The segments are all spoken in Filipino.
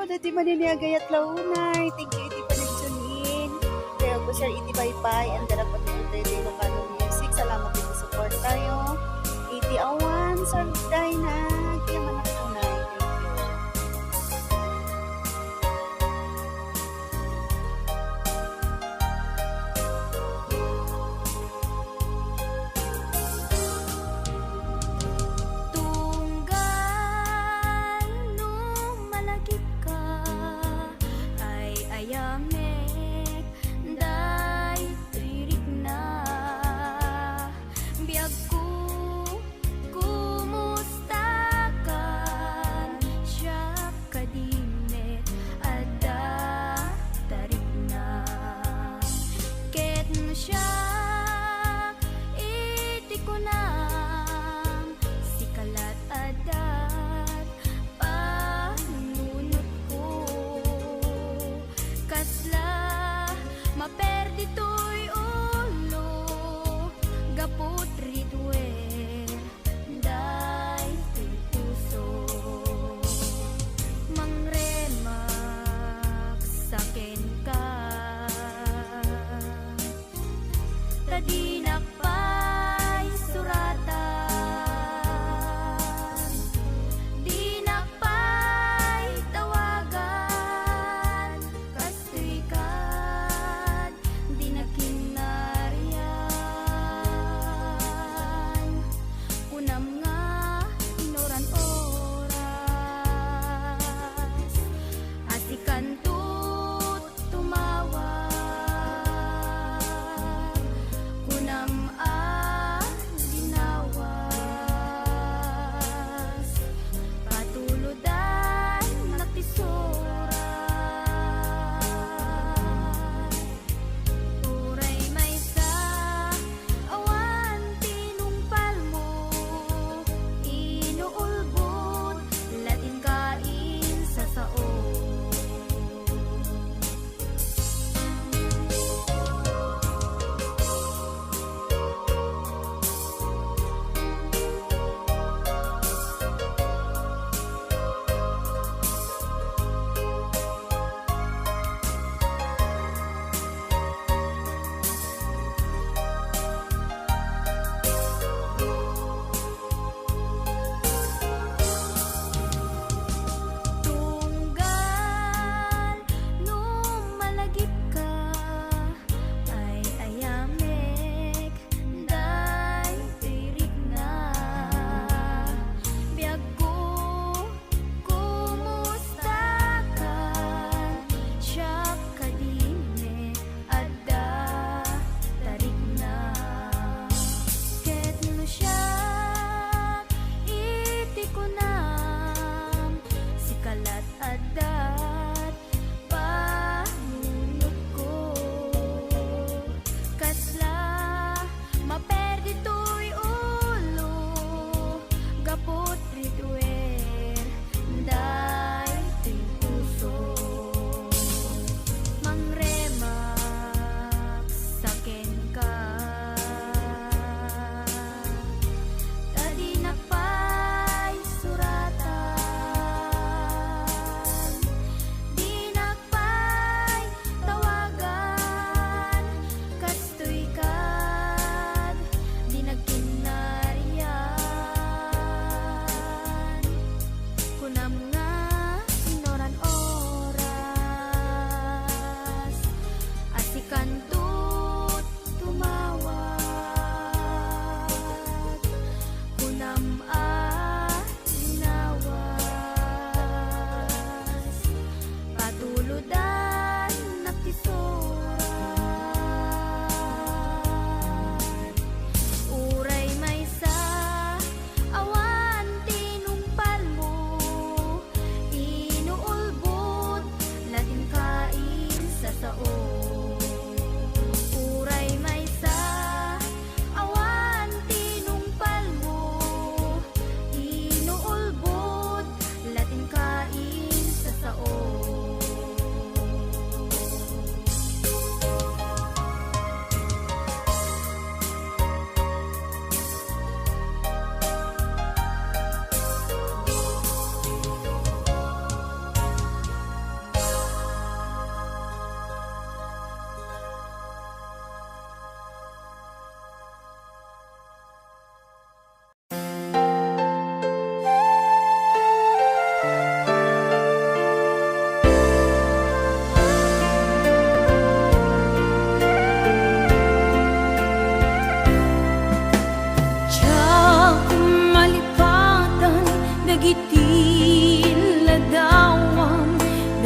dati maniniagayat launay. Thank you, iti panagsunin. Kaya ko share iti bye-bye. Ang darap at iti Ilocano Music. Salamat iti support tayo. Iti awan, sarday na. Kaya manakunay. Tunggal nung malagip ka ay ayamek day tirik na biyag ko kumusta kan siya kadimit ada tarik na ket no siya iti ko na sikalat adat panunot ko kasla maperdi to'y ulo gapot ritwer day to'y puso mangremak saken ka tadinak pa'y suratan dinak pa'y tawagan kastoy kan dinak kinarian kunam nga inoran oras asikan tut tumawag kunam linawas patuludan nagtisoran uray maysa awan tinungpal mo inuulbod latin kain sa sao Tunggal nung malagip ka ay ayamek day tirik na biyag ko kumusta kan siya kadimit adda tarik na ket no siya iti kunam sikalat adat panunot ko kasla maperdi to'y ulo gapot ritwer day to'y puso mangremak saken ka tadinak pa'y suratan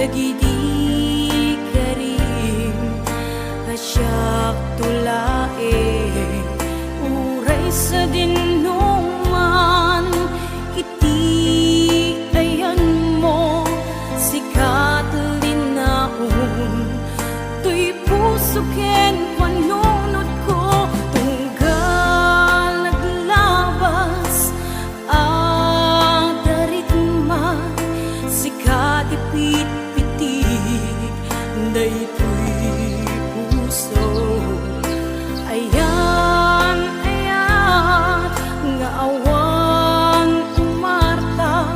dagidi karim asyak tulae uray sa dinuman iti ayan mo sikat linaon tuy puso ken panunod ko tunggal naglabas daritma sikat ipit-pitig daytoy puso ayan ayat nga awan umarta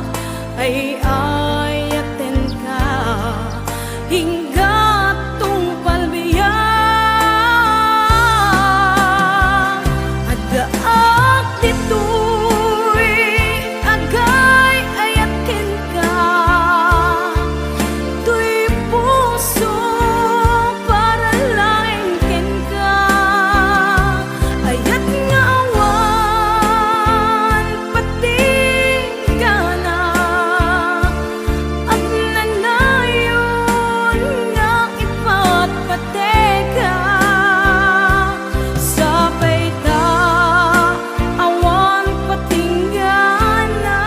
ay ayaten ka hingga tungpal biya adaak ditoy agay ayaten ka tuy puso para lain ken ka ayat nga awan patingana at nanayon nga ipatpateka sabay ta awan patingana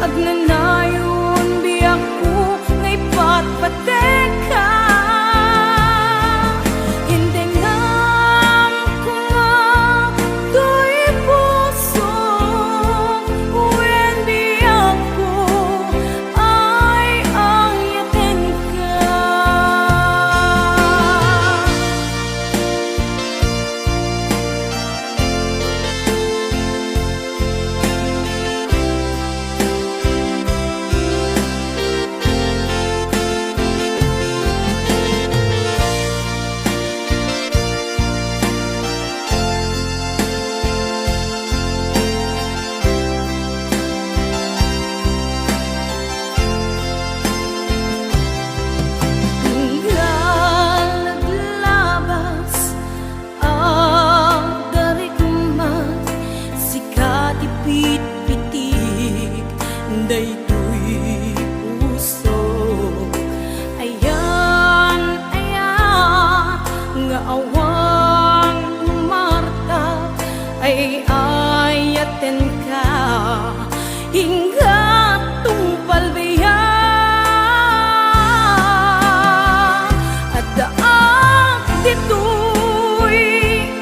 at nanayon biyak ko nga ipatpateka hindi ngam ko nga tuy puso wen biyak ko ay ayaten ka. Tunggal naglabas darigma sikat ipit-pitig daytoy puso ayan ayat nga awan umarta ay ayaten ka hingga tungpal biya adaak ditoy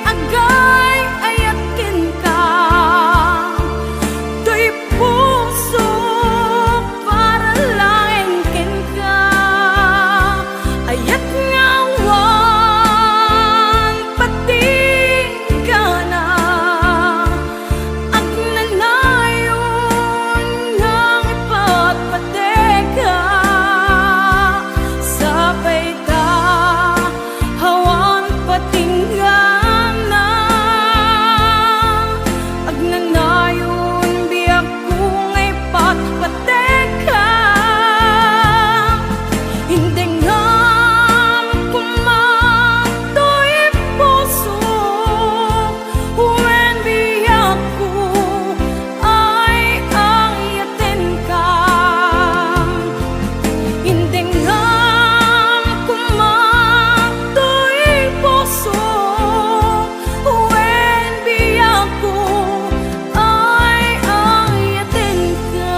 agay ayaten ka tuy puso para lain ken ka ayat nga awan patingana at nanayon nga ipatpateka sabay ta awan patingana at nanayon biyak ko nga ipatpateka hindi ngam kumatoy puso wen biyak ko ay ayaten ka hindi ngam kumatoy puso wen biyak ko ay ayaten ka.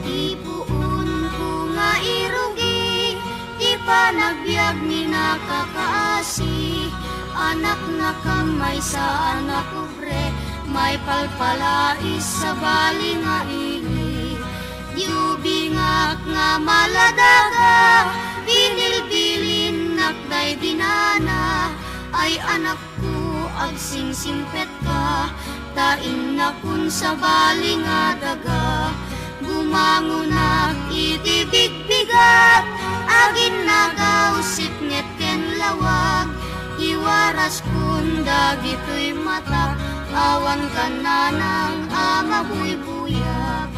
Ipuun ko nga irugi, di pa nagbiag ni nakakaasi. Anak na kamay sa anak ubre, may palpalais sa bali nga ili. Diubingak nga maladaga, binilbilin nakday dinana. Ay anak ko, agsingsimpet ka, tain na kun sa bali nga daga. mangunak iti bigbigat, agin nagausip nget ken lawag, iwaras kun dagitoy mata, awan kananang ama buybuyak.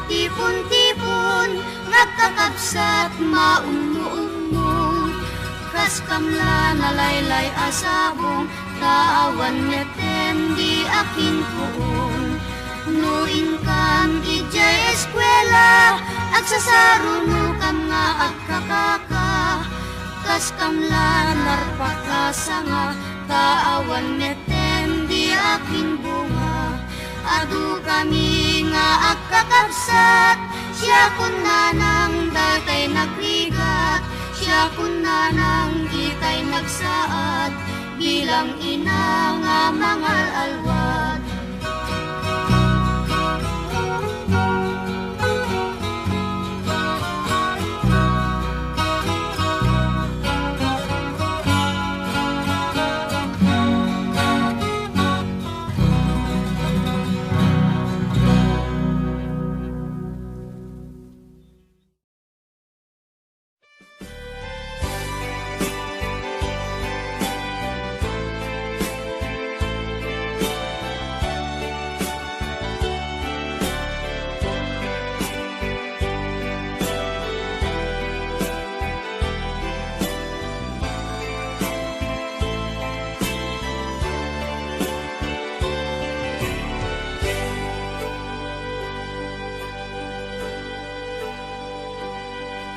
Tipon-tipon, nagkakabsat maumno-umno, kas kamla nalaylay asabong, taawan netem di aking puon. No income ijay eskwela, agsasaruno kam nga agkakaka, kas kamla narpakasa nga, taawan netem di aking bunga. Adu kami nga agkakabsat, siya kun nanang datay nagrigat, siya kun nanang ditay nagsaad, bilang ina nga mangal alwat.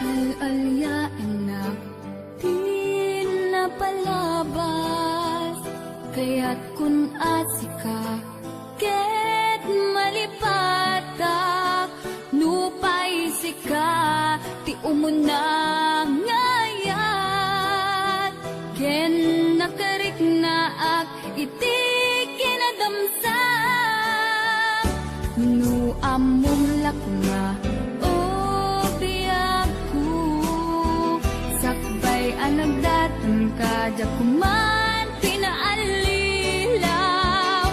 Al-alya anak, di na palabas, kaya't kun asika, ket malipatak, nupay sika, ti umuna ngayat, ken nakarik na ak, iti kinadamsak, nu amumlak nga, anagdatang kadya kuman pinaalilaw,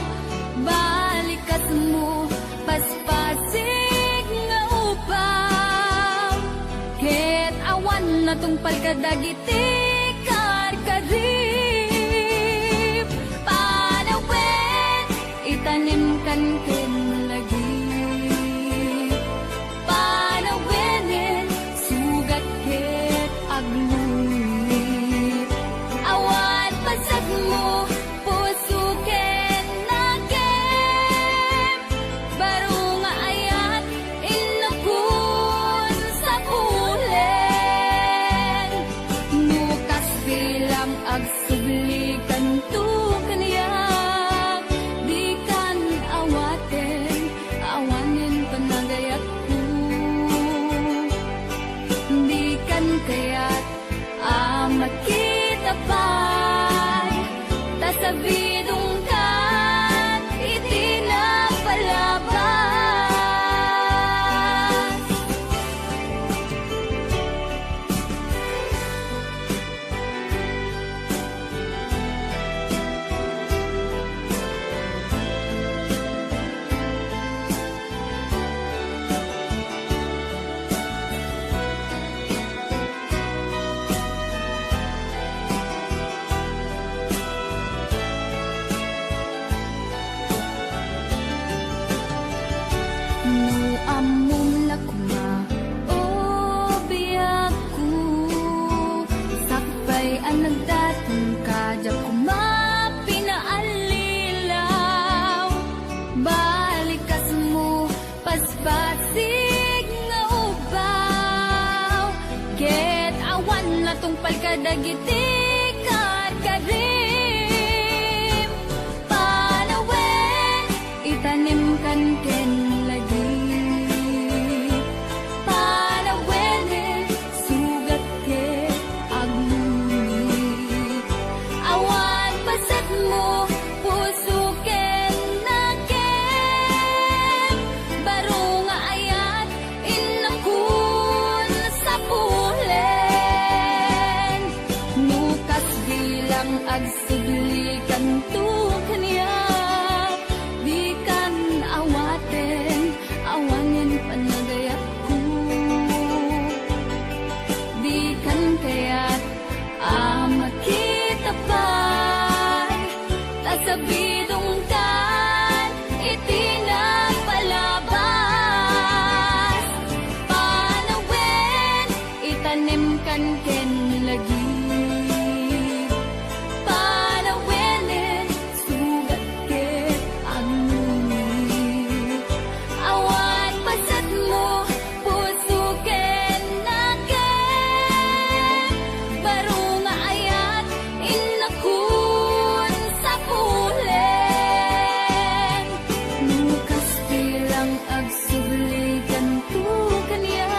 balikat mo paspasig nga upaw, ket awan na tong palkadagiti karkarip, panawin itanim kan ken lagi, panawinin sugat ket aglu. Mo puso ken nagem, baro nga ayat inakun sa pulen, nukas bilang agsublikan tu kaniyak, di kan awaten, awanin panagayat ko, di kan kayat makita pa. Sa bidong kan, iti na palabas. Nagdatong kadya kumapinaalilaw, balikas mo paspasig nga ubaw, ket awan na tong palkadagiti karkarim, panawen itanim kan ken lagi. agsublikan tu kanya,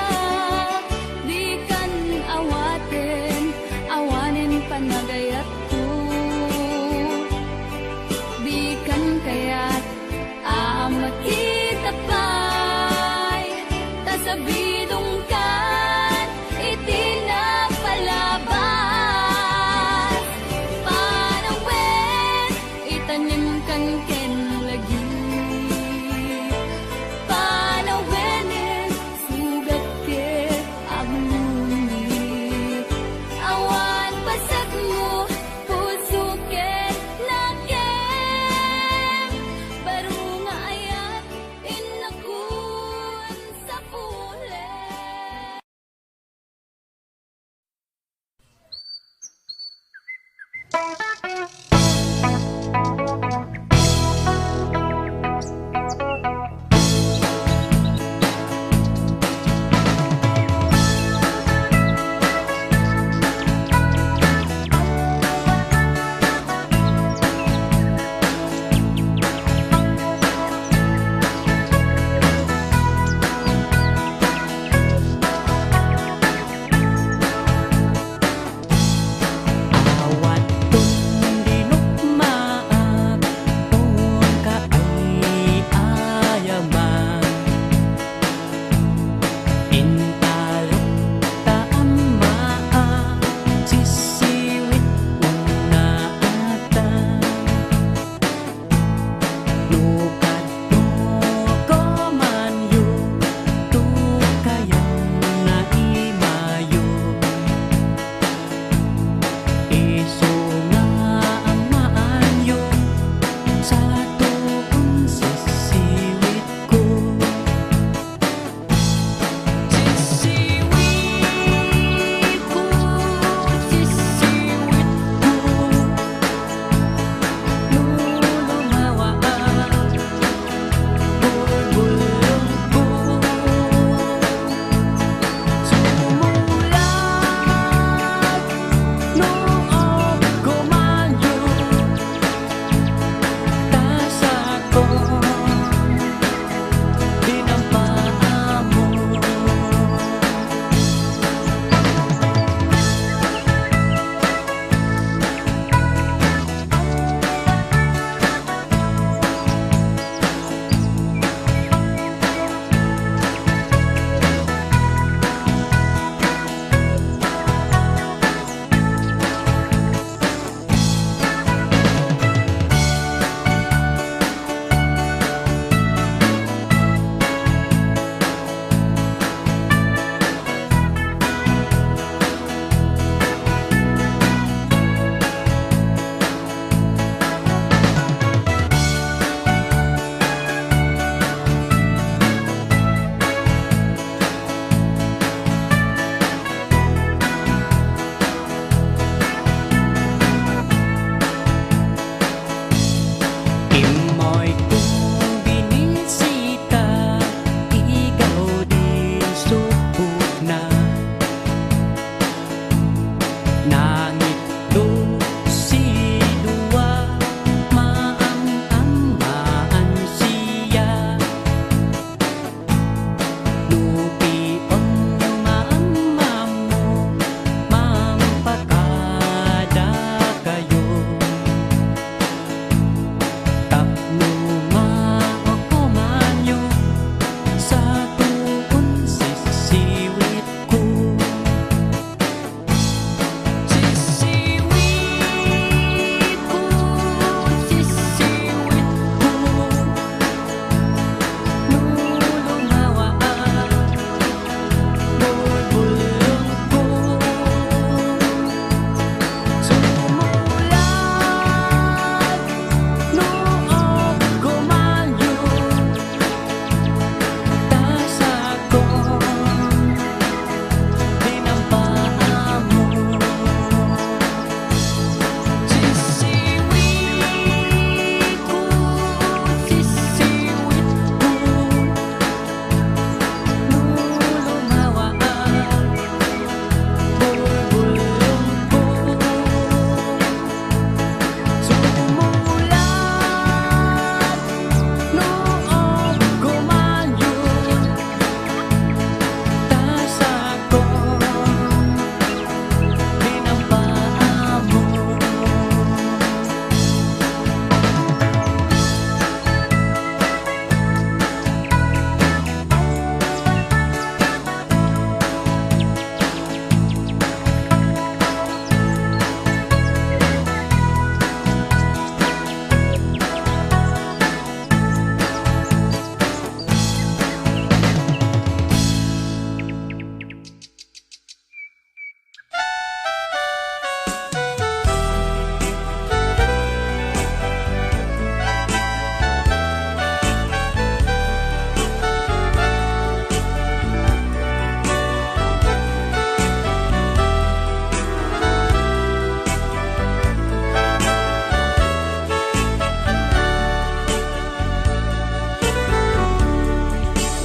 di kan awanin panagayat ko, di kan kaya't makita pa'y tasabidong kan itinapalabas, panawin itanim kan ken lagi,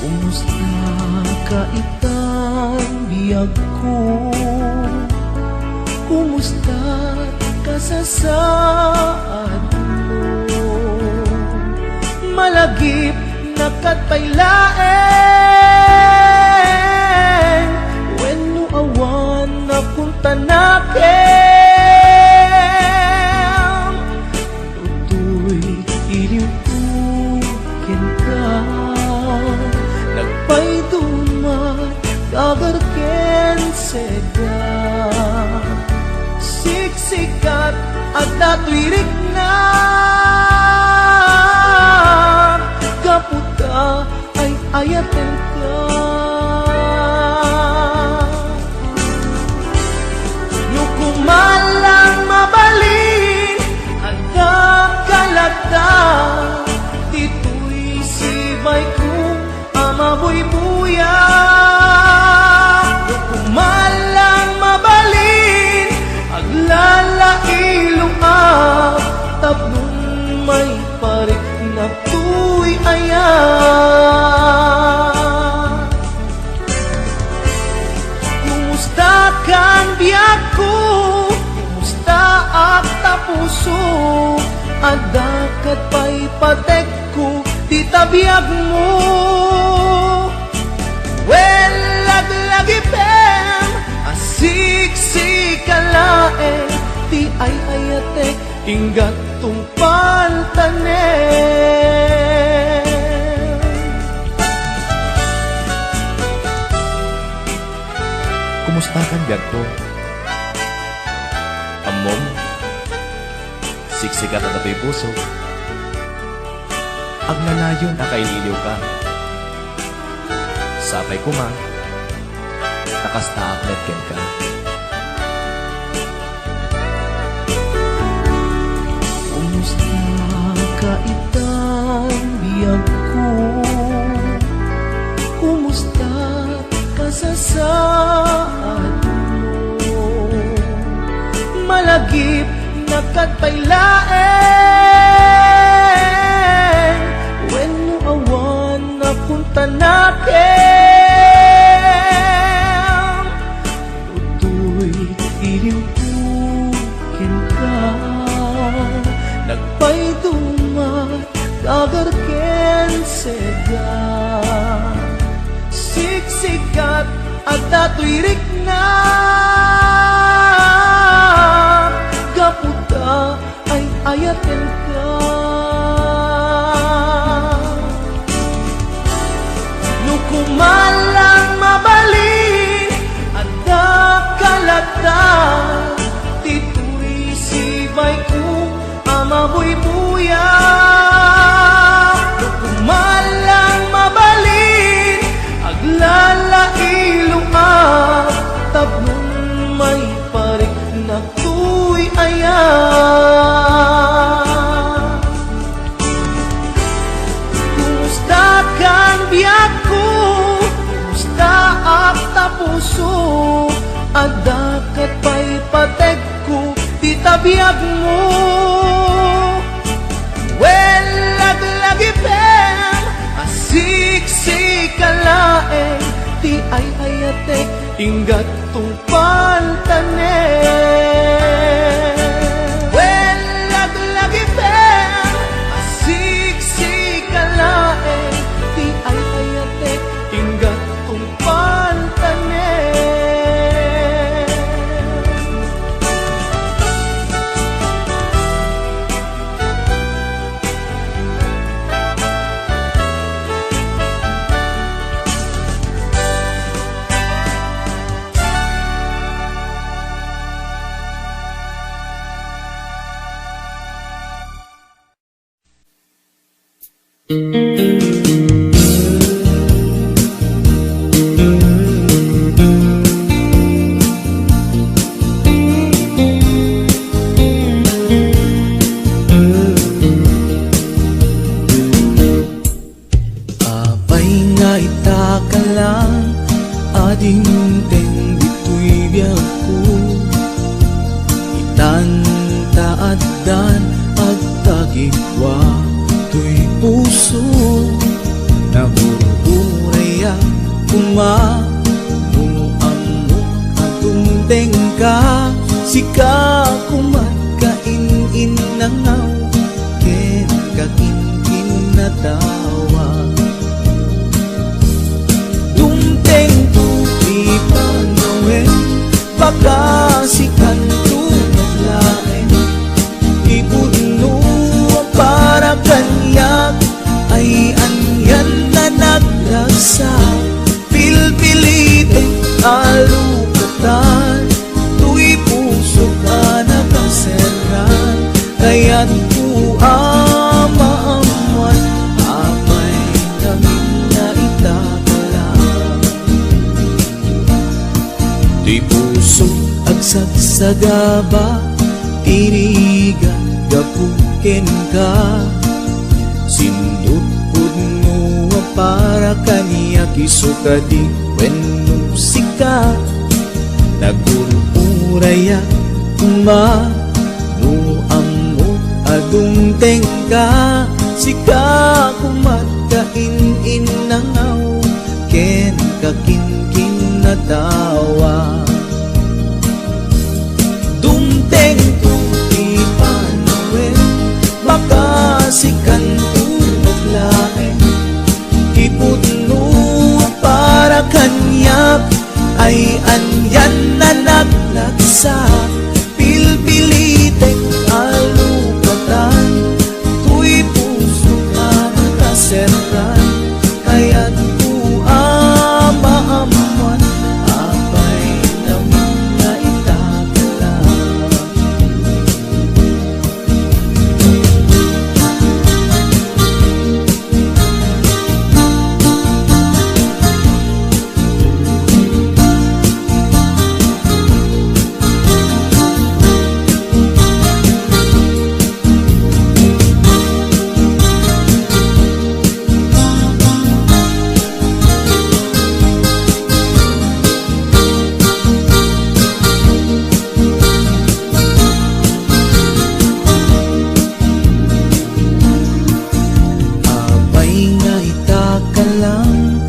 Kumusta ka itang biyag ko? Kumusta ka sa saad mo? Malagip na katpailaeng wenno awan na punta nakem tutoy iliw ken ka nagpaydumat kagarken seda siksikat at natwirik na kaputa ay ayaten ka nukumalang mabalin ada kalata tito'y sibay kong amabuy-buya nukumalang mabalin aglalailong tapnon may parik na tuy ayan. Kumusta kang biyak ko? Kumusta ak tapuso? Adakat pa'y patek ko di tabiyag mo. Well, laglagipem asiksik kalae ti ay ayatek inggat tungpal tanem. Kumusta kan biag ko? Amom, siksikat at ato'y puso. Agnanayon na kaililiw ka. Sapay ko ma, nakastaak netken ka. Kumusta ka itang biyag ko? Kumusta ka sa saad mo? Malagip na katpailaeng wenno awan na punta nakem tutoy iliw ken ka nagpaydumat kagarken seda siksikat at natwirik na kaputa ay ayaten ka nukumalang mabalin ada kalata tito'y sibay kong amabuy-buya nukumalang mabalin aglalailong tapnon may parik na tuy ayan. Kumusta kang biyak ko? Kumusta ak tapuso? Adakat pa'y patek ko di tabiyag mo. Well, laglagipem asiksik kalaeng ti ay ayatek inggat tungpal tanem. Well, laglagipem asiksik kalaeng ti ay ayatek inggat tungpal tanem. Abay nga itaka lang ading teng dito'y biyag ko itantaadan at tagigwa to'y puso na uray kumano amo atong tengka sika kumat kain nangaw ken kakin natawa dumteng tu di panawen baka sikan tu naglaen ibuno para kanyak ay anyan na nagrasa pilpilite alukatan tu'y puso ka nakaseran kaya't ku amaamuan apay namin na itakalang tu'y puso agsagsagaba tirigan gapuken ka sindut pudno para kaniya kisukadi wenno sika nagururaya uma no amo adung tengka sika kumat kain nangaw ken kakin natawa dumteng tu di panawen baka sikan tu naglaen iputno para kanyap ay anyan na naglaksa pilpilitek alukatan tu'y puso ka nakaserran kaya't ku amaamuan apay naman na itakalang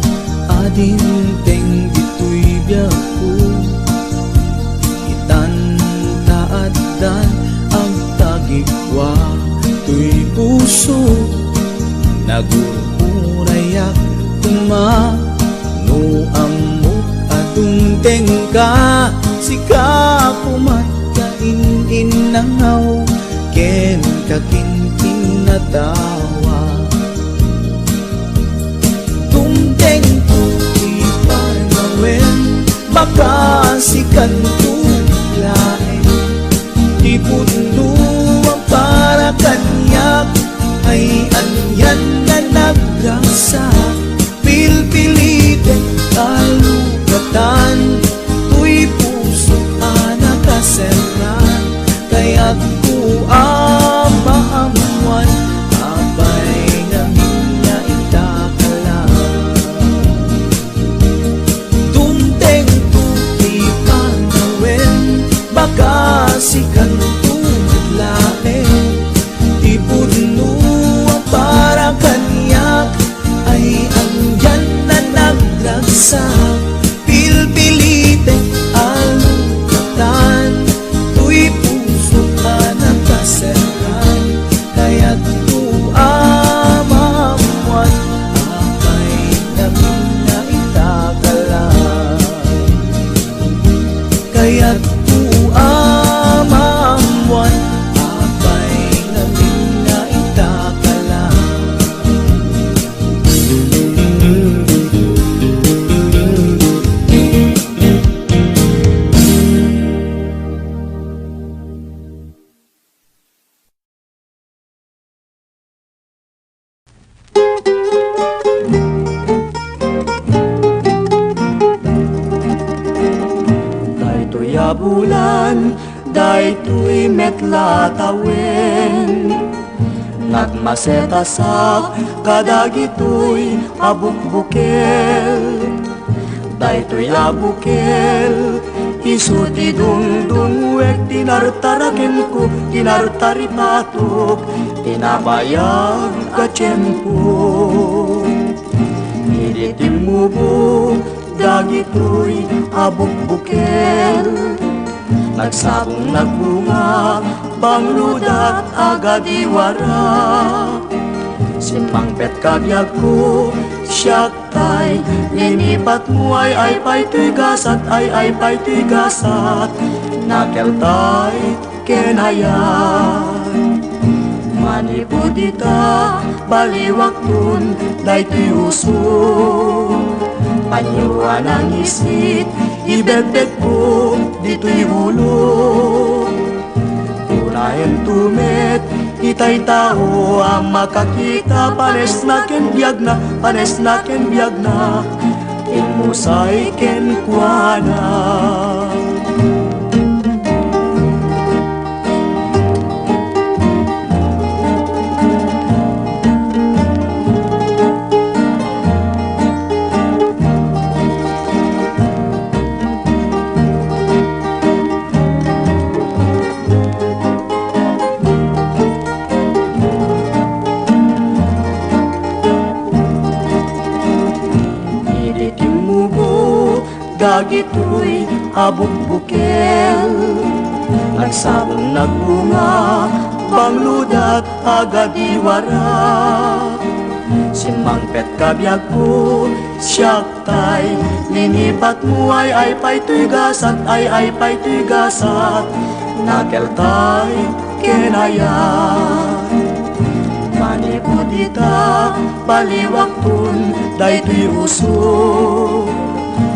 adinteng dito'y biyaku itan taaddan ang tagikwa to'y puso nagururayak kumano amo atong tengka sika kumat kain nangaw ken kakin natawa dumteng tu di panawen baka sikan tu lain iputno para kanyak ay anyan na nagrasa pilpilitek alukatan tu'y puso ka nakaserran kaya't ku amaamuan apay namin na itakalang dumteng tu di panawen baka sikan tu naglaen ipudno para kanyak ay anyan na nagragsa pilpilitek alukatan tu'y puso ka nakaserran kaya't ku amaamuan apay namin na itakalang kaya't ku amaamuan apay namin na itakalang Daytoy bulan, daytoy metla tawen nagmaseta sa kadagitoy abukbukel daytoy abukel isuti dungdungwek tinartaraken ko tinartaripatok tinabayag ka tiyempo iti mubo dagitoy abukbukel. Nagsabong nagbunga, bangludat agad iwara. Simpangpet kagyag ko, siyak tay, linipat mo ay pa'y tigasat, ay pa'y tigasat. Nakeltay kenayan, manipudita, baliwaktun, daytoy uso. Panyuan ang isit, ibedbed ko, dito'y ulo. Unahin tumet, itay tao ang makakita. Panes na ken biyag na, panes na ken biyag na, inmusay ken kuana. Dagitoy abukbukel. Nagsabong nagbunga, bangludat agad iwara. Simpangpet kabyag ko, siyak tay, linipat mo ay pa'y tigasat, ay pa'y tigasat. Nakeltay kenayan, manipudita, baliwaktun, daytoy uso.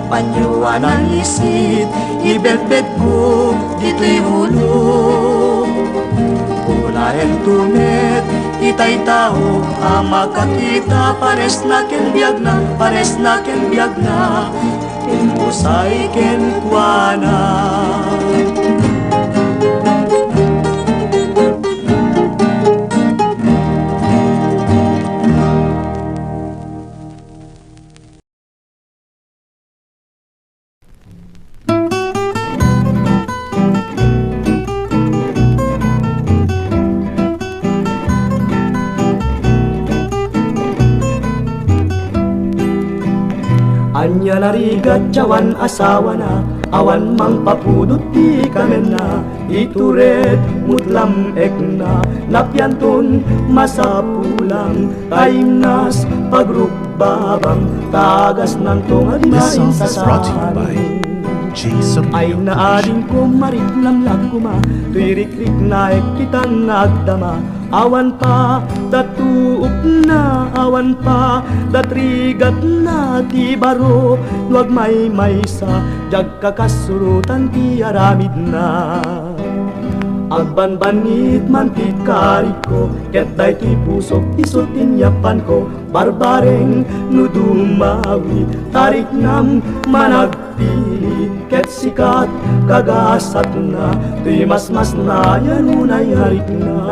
Panyuan ang isit, ibedbed ko, dito'y ulo. Unahin tumet, itay tao ang makakita. Pares na ken biyag na, pares na ken biyag na, inmusay ken kuana. Anya narigat jawan asawa na, awan mang papudot di kamen na. Ituret mutlam ekna, napyantun masapulang. Taimnas pagrukbabang, tagas ng tungad na This song is brought to you by insasanin. Jason Ay naaring ko mariklam laguma, tuyrikrik na kitang agdama. Awan pa datuup na, awan pa datrigat na, ti baro nuag may sa jag kakasurutan ti aramid na. Agbanbanit man ti kariko, ket day ti pusok isot tinyapan ko. Barbareng nudumawi, tarik nam managpili, ket sikat kagasat na, ti mas na yan unay harik na.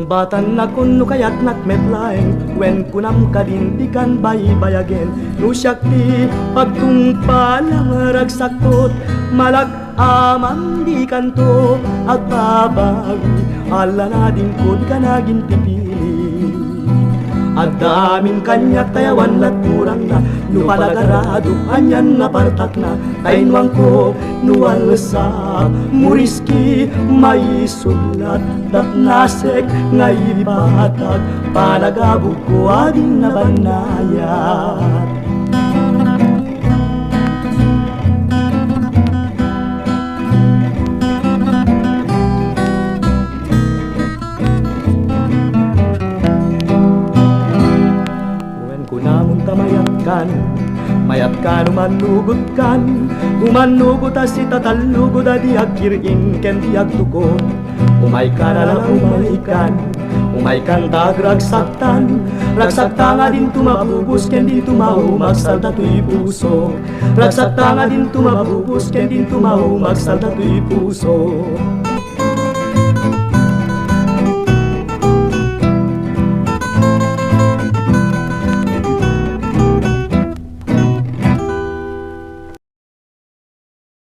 Batan na kun no kayat nakmetlaeng, wen kunam kadintikan baybayagen. No syakti pagtungpalang ragsaktot, malak amang di kanto agbabawi. Ala na din ko di ka naging pipili. Adamin kanyak tayawan lat kurang na, nupalagarado anyan na partak na. Tainwang ko nuwalsak, muriski may sulat. Dat nasek ngay batag, palagabog ko ading nabanayat. Mayat kan umanugot kan, umanugot si tatalugod adi agkirin ken di agtukod. Umay ka na lang umay kan tagragsaktan, ragsakta nga din tumabubus ken di tumaw magsalta tuy puso. Ragsakta nga din tumabubus ken di tumaw magsalta tuy puso.